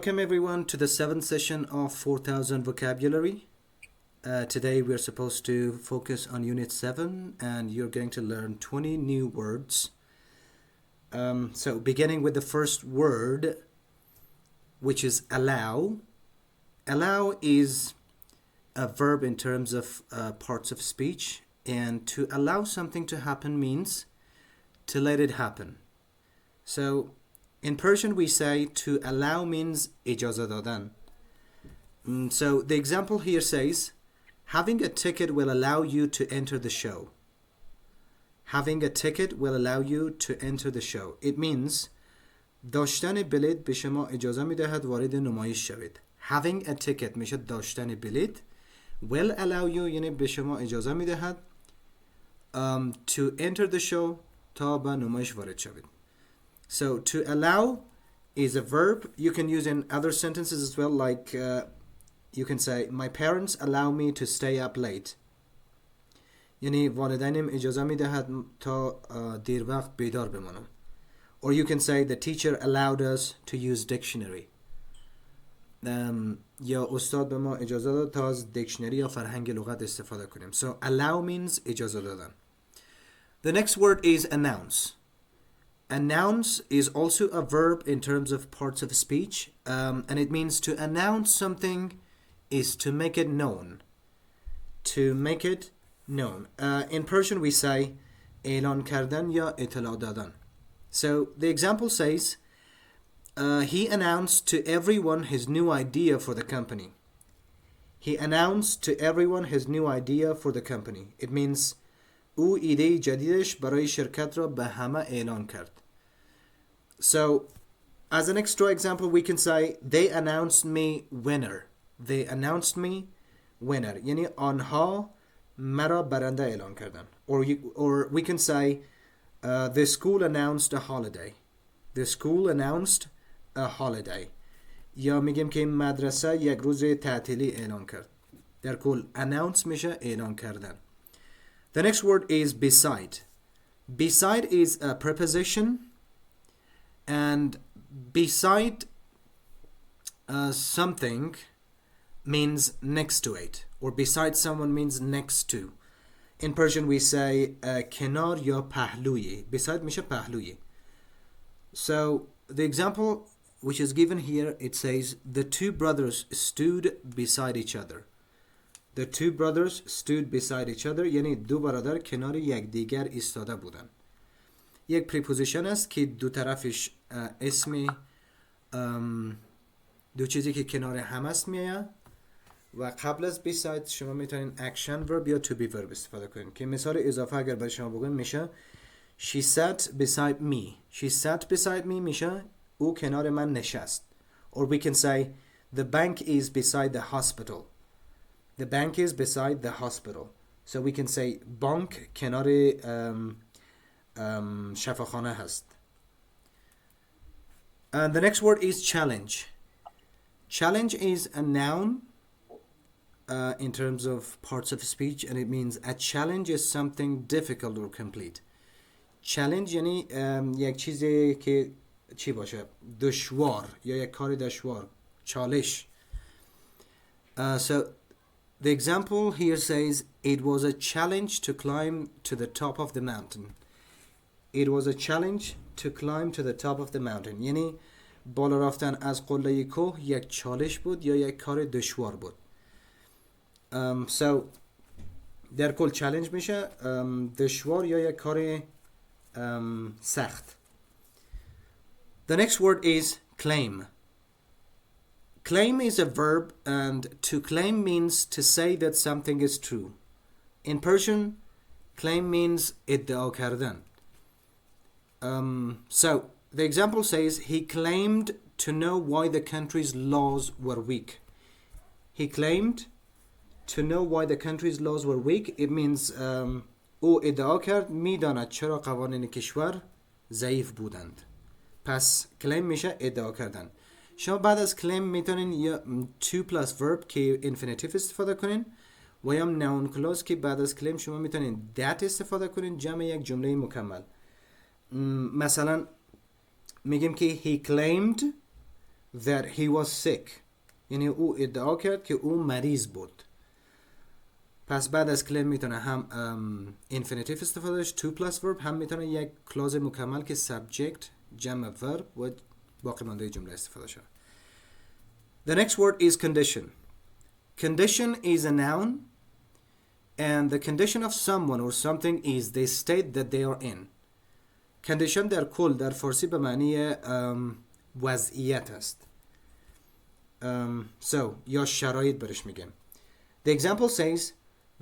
Welcome everyone to the 7th session of 4000 vocabulary. Today we're supposed to focus on unit 7 and you're going to learn 20 new words. So beginning with the first word, which is allow. Allow is a verb in terms of parts of speech, and to allow something to happen means to let it happen. So in Persian we say to allow means اجازه دادن. So the example here says, having a ticket will allow you to enter the show. Having a ticket will allow you to enter the show. It means داشتن بلیط به شما اجازه میدهد وارد نمایش شوید. Having a ticket میشه داشتن بلیط. Will allow you یعنی به شما اجازه میدهد to enter the show تا به نمایش وارد شوید. So to allow is a verb. You can use in other sentences as well, like you can say my parents allow me to stay up late. یعنی والدینم اجازه میدهد تا دیر وقت بیدار بمانم. Or you can say the teacher allowed us to use dictionary. یا استاد به ما اجازه داد تا از دیکشنری یا فرهنگ لغت استفاده کنیم. So allow means اجازه دادن. The next word is announce. Announce is also a verb in terms of parts of speech, and it means to announce something is to make it known. To make it known. In Persian we say اعلان کردن یا اطلاع دادن. So the example says, he announced to everyone his new idea for the company. He announced to everyone his new idea for the company. It means او ایده جدیدش برای شرکت را به همه اعلان کرد. So, as an extra example, we can say they announced me winner. They announced me winner. یعنی آنها مرا برنده اعلان کردن. Or we can say the school announced a holiday. The school announced a holiday. یا میگیم که مدرسه یک روز تعطیلی اعلان کرد. در کل announce میشه اعلان کردن. The next word is beside. Beside is a preposition, and beside something means next to it, or beside someone means next to. In Persian we say کنار یا پهلوی. Beside میشه پهلوی. So the example which is given here, it says the two brothers stood beside each other. The two brothers stood beside each other. یعنی دو برادر کنار یکدیگر ایستاده بودن. یک پریپوزیشن است که دو طرفش اسم دو چیزی که کنار هم است میاد و قبل از beside شما میتونین action verb یا to be verb استفاده کنین. که مثال اضافه اگر برای شما بگم میشه she sat beside me. She sat beside me میشه او کنار من نشست. Or we can say the bank is beside the hospital. The bank is beside the hospital. So we can say bank کنار شفاخانه هست. And the next word is challenge. Challenge is a noun in terms of parts of speech, and it means a challenge is something difficult or complete. Challenge یعنی یک چیزی که چی باشه؟ دشوار یا یک کار دشوار. چالش. So the example here says it was a challenge to climb to the top of the mountain. It was a challenge to climb to the top of the mountain. یعنی بالا رفتن از قله کوه یک چالش بود یا یک کار دشوار بود. So در کل چالش میشه دشوار یا یک کار سخت. The next word is claim. Claim is a verb, and to claim means to say that something is true. In Persian, claim means ادعا کردن. So the example says he claimed to know why the country's laws were weak. He claimed to know why the country's laws were weak. It means او ادعا کرد میداند چرا قوانین کشور ضعیف بودند. پس claim میشه ادعا کردن. شما بعد از claim میتونین یا to plus verb که infinitive استفاده کنین و یا noun clause که بعد از claim شما میتونین that استفاده کنین جمع یک جمله مکمل. مثلا میگیم که he claimed that he was sick. یعنی او ادعا کرد که او مریض بود. پس بعد از claim میتونه هم infinitive استفاده شه to plus verb، هم میتونه یک کلاز مکمل که subject جمع verb و باقی مانده جمله استفاده شه. The next word is condition. Condition is a noun and the condition of someone or something is the state that they are in. Condition در کل در فارسی به معنی وضعیت است. So یا شرایط برش میگیم. The example says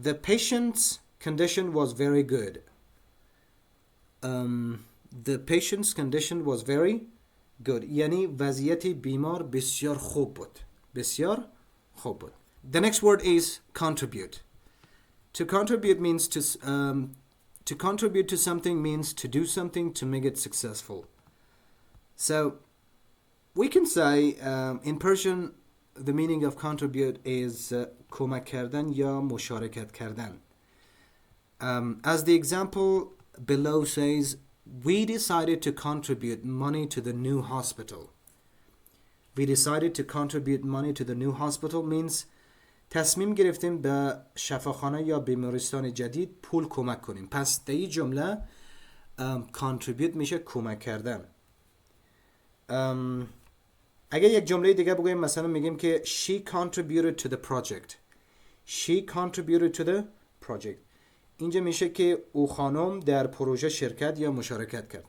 the patient's condition was very good. The patient's condition was very good. یعنی وضعیت بیمار بسیار خوب بود. بسیار خوب بود. The next word is contribute. To contribute means to contribute to something means to do something to make it successful. So we can say in Persian the meaning of contribute is کمک کردن یا مشارکت کردن. As the example below says, we decided to contribute money to the new hospital. We decided to contribute money to the new hospital means تصمیم گرفتیم به شفاخانه یا بیمارستان جدید پول کمک کنیم. پس در این جمله contribute میشه کمک کردن. اگه یک جمله دیگه بگویم مثلا میگیم که she contributed to the project. She contributed to the project. اینجا میشه که او خانم در پروژه شرکت یا مشارکت کرد.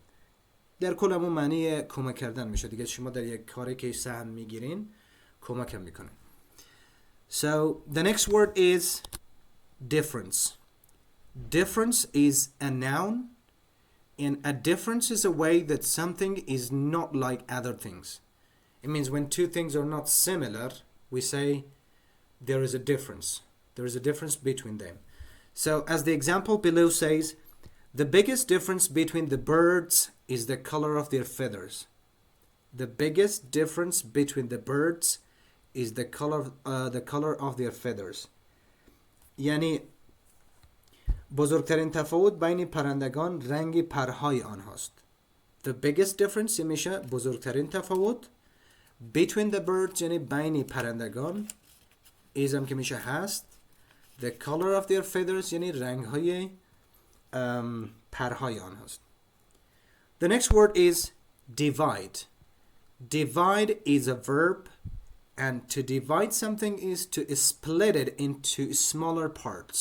در کل همون معنی کمک کردن میشه دیگه. شما در یک کاری که سهم میگیرین کمک هم میکنه. So the next word is difference. Difference is a noun and a difference is a way that something is not like other things. It means when two things are not similar, we say there is a difference. There is a difference between them. So as the example below says, the biggest difference between the birds is the color of their feathers. The biggest difference between the birds is the color of their feathers. یعنی بزرگترین تفاوت بین پرندگان رنگ پرهای آنهاست. The biggest difference میشه بزرگترین تفاوت between the birds یعنی بین پرندگان is هم که میشه هست. The color of their feathers یعنی رنگ های پرهای آنهاست. The next word is divide. Divide is a verb and to divide something is to split it into smaller parts.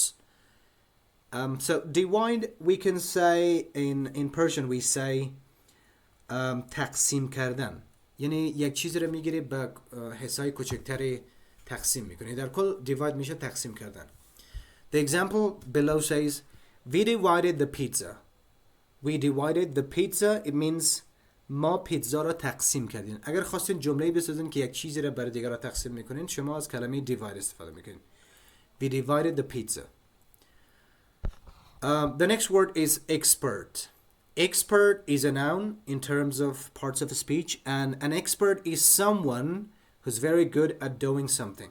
So divide we can say in Persian we say تقسیم کردن. یعنی یک چیزی رو میگیری به حصای کوچکتری تقسیم میکنی. در کل divide میشه تقسیم کردن. The example below says we divided the pizza. We divided the pizza. It means ما پیتزا را تقسیم کردیم. اگر خواستین جمله‌ای بسازین که یک چیزی را برای دیگران تقسیم میکنین شما از کلمه divide استفاده میکنین. We divided the pizza. The next word is expert. Expert is a noun in terms of parts of speech and an expert is someone who's very good at doing something.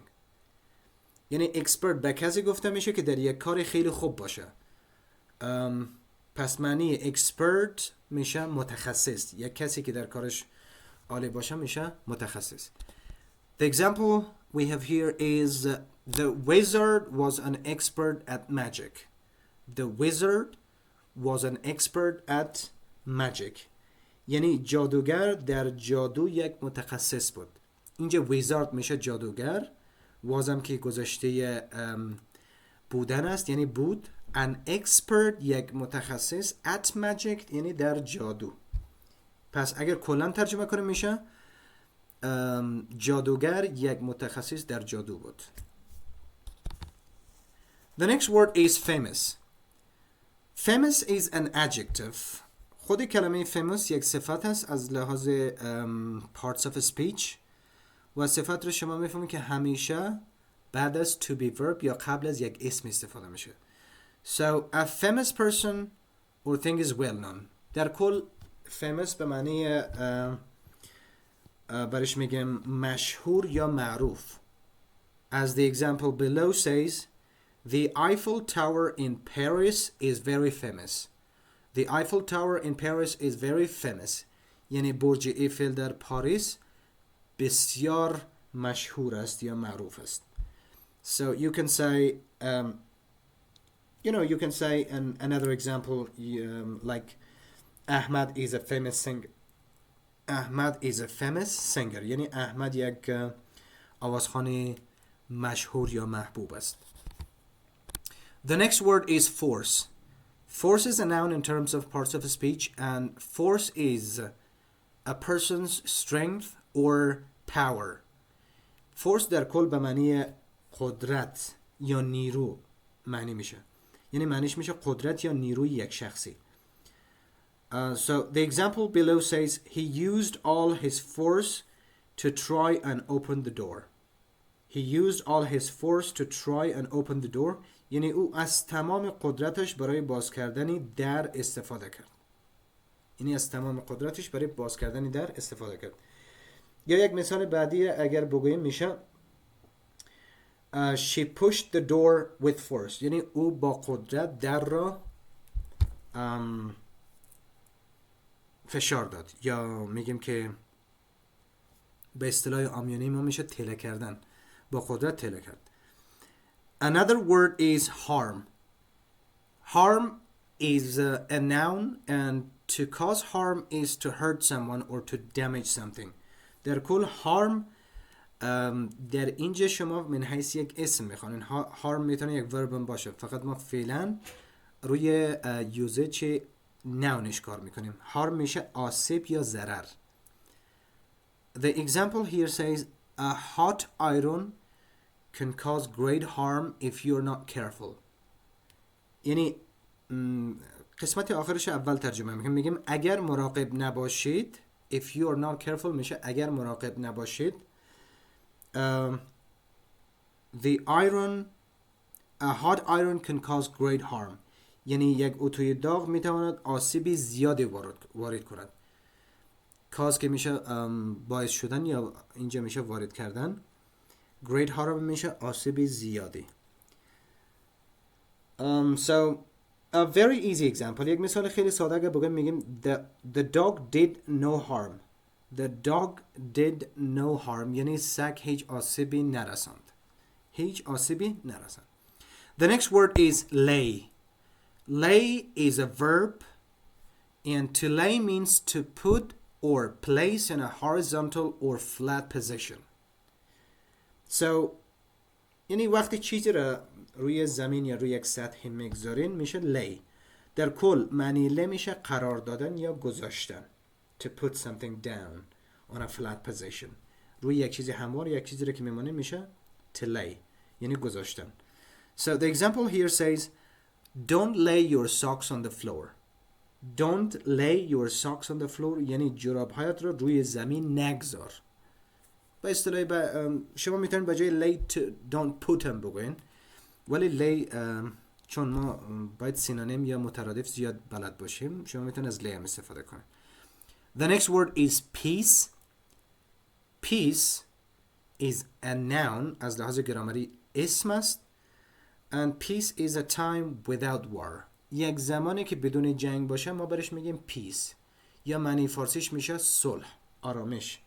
یعنی expert به کسی گفته میشه که در یک کار خیلی خوب باشه. پس معنی expert میشه متخصص. یک کسی که در کارش عالی باشه میشه متخصص. The example we have here is the wizard was an expert at magic. The wizard was an expert at magic. یعنی جادوگر در جادو یک متخصص بود. اینجا wizard میشه جادوگر. وازم که گذشته بودن است یعنی بود. An expert یک متخصص at magic یعنی در جادو. پس اگر کلا ترجمه کنیم میشه جادوگر یک متخصص در جادو بود. The next word is famous. Famous is an adjective. خود کلمه famous یک صفت هست از لحاظ parts of speech و صفت رو شما میفهمید که همیشه بعد از to be verb یا قبل از یک اسم استفاده میشه. So a famous person or thing is well known. در کل famous به معنی برش میگم مشهور یا معروف. As the example below says, the Eiffel Tower in Paris is very famous. The Eiffel Tower in Paris is very famous. یعنی برج ایفل در پاریس بسیار مشهور است یا معروف است. So you can say you can say another example like Ahmad is a famous singer. Ahmad is a famous singer. یعنی احمد یک آوازخوان مشهور یا محبوب است. The next word is force. Force is a noun in terms of parts of speech, and force is a person's strength or power. Force در کل به معنی قدرت یا نیرو معنی میشه. یعنی معنیش میشه قدرت یا نیروی یک شخصی. So the example below says he used all his force to try and open the door. He used all his force to try and open the door. یعنی او از تمام قدرتش برای باز کردن در استفاده کرد. یعنی از تمام قدرتش برای باز کردن در استفاده کرد. یا یک مثال بعدی اگر بگوییم میشه she pushed the door with force. یعنی او با قدرت در را فشار داد، یا میگیم که به اصطلاح عامیانه ما میشه تله کردن، با قدرت تله کرد. Another word is harm. Harm is a noun, and to cause harm is to hurt someone or to damage something. در کل harm در اینجا شما من حیث یک اسم میخوانین. harm میتونه یک verb باشه، فقط ما فعلا روی usage nounش کار میکنیم. harm میشه آسیب یا ضرر. The example here says a hot iron can cause great harm if you're not careful. یعنی قسمت آخرش اول ترجمه میگیم اگر مراقب نباشید. If you are not careful میشه اگر مراقب نباشید. The iron, a hot iron can cause great harm. یعنی یک اتوی داغ میتواند آسیبی زیادی وارد کند. cause که میشه باعث شدن، یا اینجا میشه وارد کردن. great harm میشه آسیبی زیادی. So a very easy example. یک مثال خیلی ساده اگر بگم میگیم the dog did no harm. The dog did no harm یعنی سگ هیچ آسیبی نرساند. هیچ آسیبی نرساند. The next word is lay. Lay is a verb, and to lay means to put or place in a horizontal or flat position. So یعنی وقتی چیزی را روی زمین یا روی یک سطح میگذارین میشه lay. در کل معنی lay میشه قرار دادن یا گذاشتن. To put something down on a flat position. روی یک چیزی هموار، یک چیزی را که میمونه میشه to lay یعنی گذاشتن. So the example here says don't lay your socks on the floor. Don't lay your socks on the floor یعنی جوراب‌هایت را روی زمین نگذار. به اصطلاح شما میتونید به جای lay to don't put them بگوین، ولی lay چون ما باید سینونیم یا مترادف زیاد بلد باشیم شما میتونید از lay هم استفاده کنید. The next word is peace. Peace is a noun از لحاظ گرامری اسم است. And peace is a time without war. یک زمانی که بدون جنگ باشه ما برش میگیم peace، یا معنی فارسیش میشه صلح، آرامش.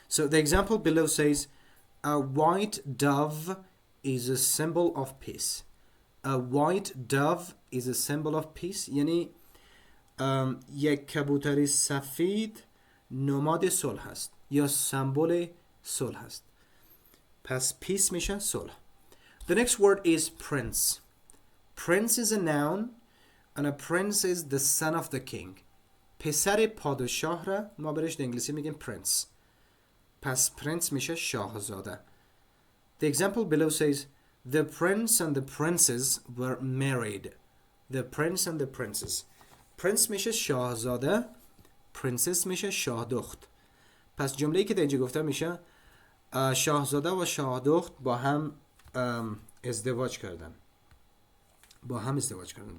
So the example below says a white dove is a symbol of peace. A white dove is a symbol of peace یعنی یک کبوتر سفید نماد صلح است یا سمبل صلح است. پس peace میشه صلح. The next word is prince. Prince is a noun, and a prince is the son of the king. پسر پادشاه را ما برش در انگلیسی میگیم prince. پس prince میشه شاهزاده. The example below says the prince and the princess were married. The prince and the princess. prince میشه شاهزاده، princess میشه شاهدخت. پس جمله‌ای که در اینجا گفته میشه شاهزاده و شاهدخت با هم ازدواج کردن.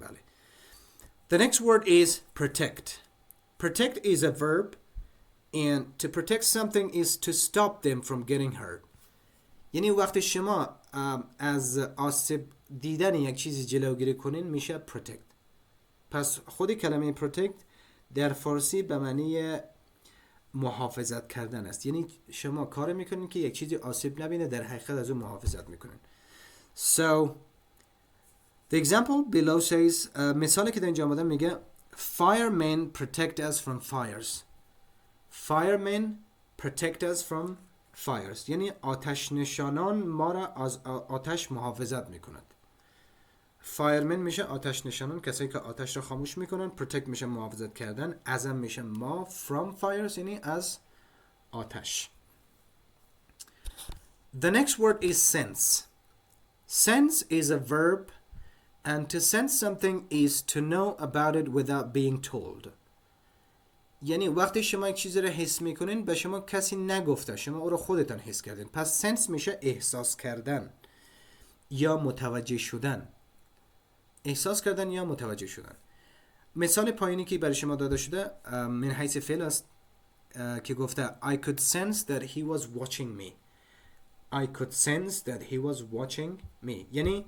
بله. The next word is protect. Protect is a verb, and to protect something is to stop them from getting hurt. یعنی وقتی شما از آسیب دیدن یک چیزی جلوگیری کنین میشه protect. پس خود کلمه protect در فارسی به معنی محافظت کردن است. یعنی شما کار میکنین که یک چیزی آسیب نبینه، در حقیقت از اون محافظت میکنین. So the example below says مثالی که در اینجا آمده میگه firemen protect us from fires. Firemen protect us from fires. یعنی آتش نشانان ما را از آتش محافظت میکنند. فایرمن میشه آتش نشانان، کسایی که آتش را خاموش میکنن. پروتکت میشه محافظت کردن. ازم میشه ما. from fires یعنی از آتش. The next word is sense. Sense is a verb and to sense something is to know about it without being told. یعنی وقتی شما یک چیزی را حس میکنین به شما کسی نگفته، شما او را خودتان حس کردین. پس سنس میشه احساس کردن یا متوجه شدن. احساس کردن یا متوجه شدن. مثال پایینی که برای شما داده شده من حیث فعل است که گفته I could sense that he was watching me. I could sense that he was watching me. یعنی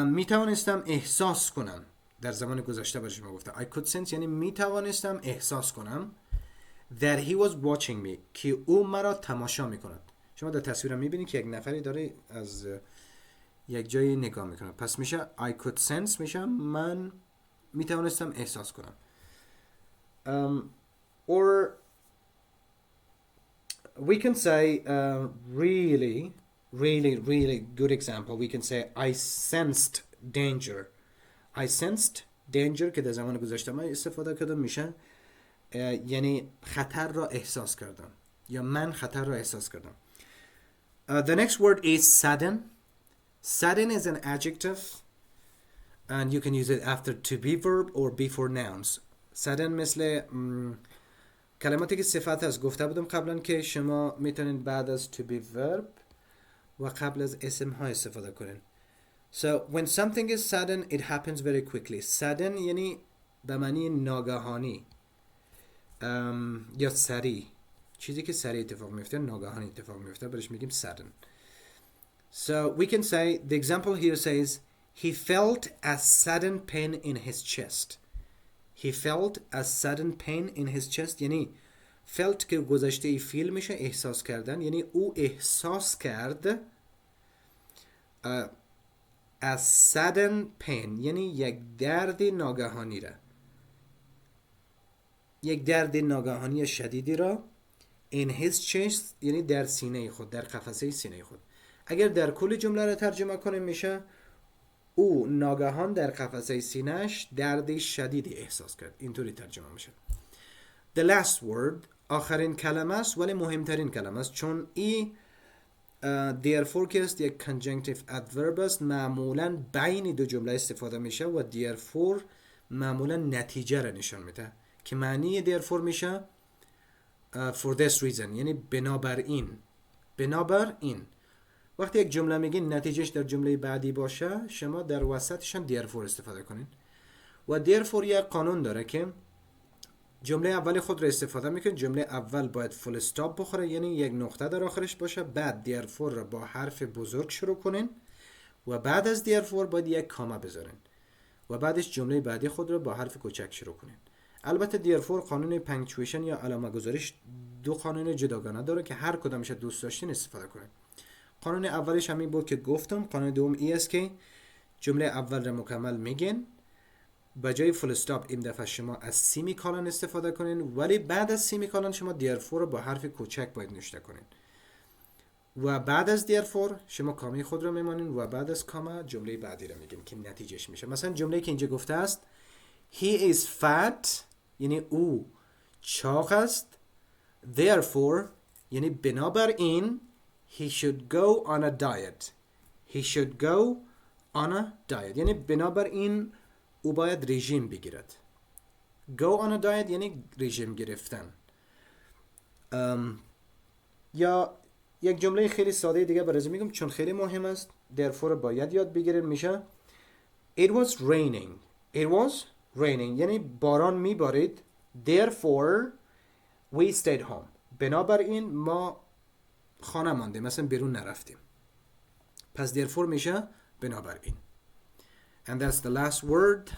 می توانستم احساس کنم. در زمان گذشته برای شما گفته I could sense یعنی می توانستم احساس کنم that he was watching me که او مرا تماشا می کند. شما در تصویر می بینید که یک نفری داره از یک جایی نگاه میکنه. پس میشه I could sense میشه من میتوانستم احساس کنم. Or we can say really good example. We can say I sensed danger. I sensed danger که در زمان گذشته من استفاده کردم میشه یعنی خطر را احساس کردم یا من خطر را احساس کردم. The next word is sudden. Sudden is an adjective and you can use it after to be verb or before nouns. Sudden مثل کلماتی که صفت هست. گفته بودم قبلا که شما میتونید بعد از to be verb و قبل از اسم ها استفاده کنین. So when something is sudden it happens very quickly. Sudden یعنی به معنی ناگهانی یا سریع. چیزی که سریع اتفاق میفته ناگهانی اتفاق میفته برش میگیم sudden. So we can say, the example here says, he felt a sudden pain in his chest. He felt a sudden pain in his chest. یعنی felt که گذشته ای فیل میشه احساس کردن. یعنی او احساس کرد a sudden pain یعنی یک درد ناگهانی را. یک درد ناگهانی شدیدی را in his chest یعنی در سینه خود، در قفسه سینه خود. اگر در کل جمله را ترجمه کنیم میشه او ناگهان در قفسه سینه‌اش درد شدیدی احساس کرد. اینطوری ترجمه میشه. The last word آخرین کلمه است ولی مهمترین کلمه است چون ای therefore که است یک conjunctive adverb است. معمولا بین دو جمله استفاده میشه و therefore معمولا نتیجه را نشان میده که معنی therefore میشه for this reason یعنی بنابراین. بنابراین وقتی یک جمله میگین نتیجهش در جمله بعدی باشه شما در وسطش هم therefore استفاده کنین. و therefore یک قانون داره که جمله اول خود را استفاده میکنین. جمله اول باید فول استاپ بخوره یعنی یک نقطه در آخرش باشه. بعد therefore را با حرف بزرگ شروع کنین و بعد از therefore باید یک کاما بذارین و بعدش جمله بعدی خود را با حرف کوچک شروع کنین. البته therefore قانون پنکچویشن یا علامه گذاریش دو قانون جداگانه داره که هر کدامش دوست داشتین استفاده کنین. قانون اولش همین بود که گفتم. قانون دوم ای است که جمله اول را مکمل میگین به جای فول استاپ این دفعه شما از سیمی کالن استفاده کنین ولی بعد از سیمی کالن شما therefore رو با حرف کوچک باید نوشته کنین و بعد از therefore شما کامی خود رو میمانین و بعد از کاما جمله بعدی رو میگین که نتیجهش میشه. مثلا جمله که اینجا گفته است he is fat یعنی او چاق است. therefore یعنی بنابراین he should go on a diet. He should go on a diet یعنی بنابراین او باید رژیم بگیرد. Go on a diet یعنی رژیم گرفتن. یا یک جمله خیلی ساده دیگه برای میگم چون خیلی مهم است therefore باید یاد بگیرید میشه It was raining. It was raining یعنی باران میبارید. Therefore we stayed home. بنابراین ما خانه ماندیم مثلا بیرون نرفتیم. پس therefore میشه بنابراین. And that's the last word.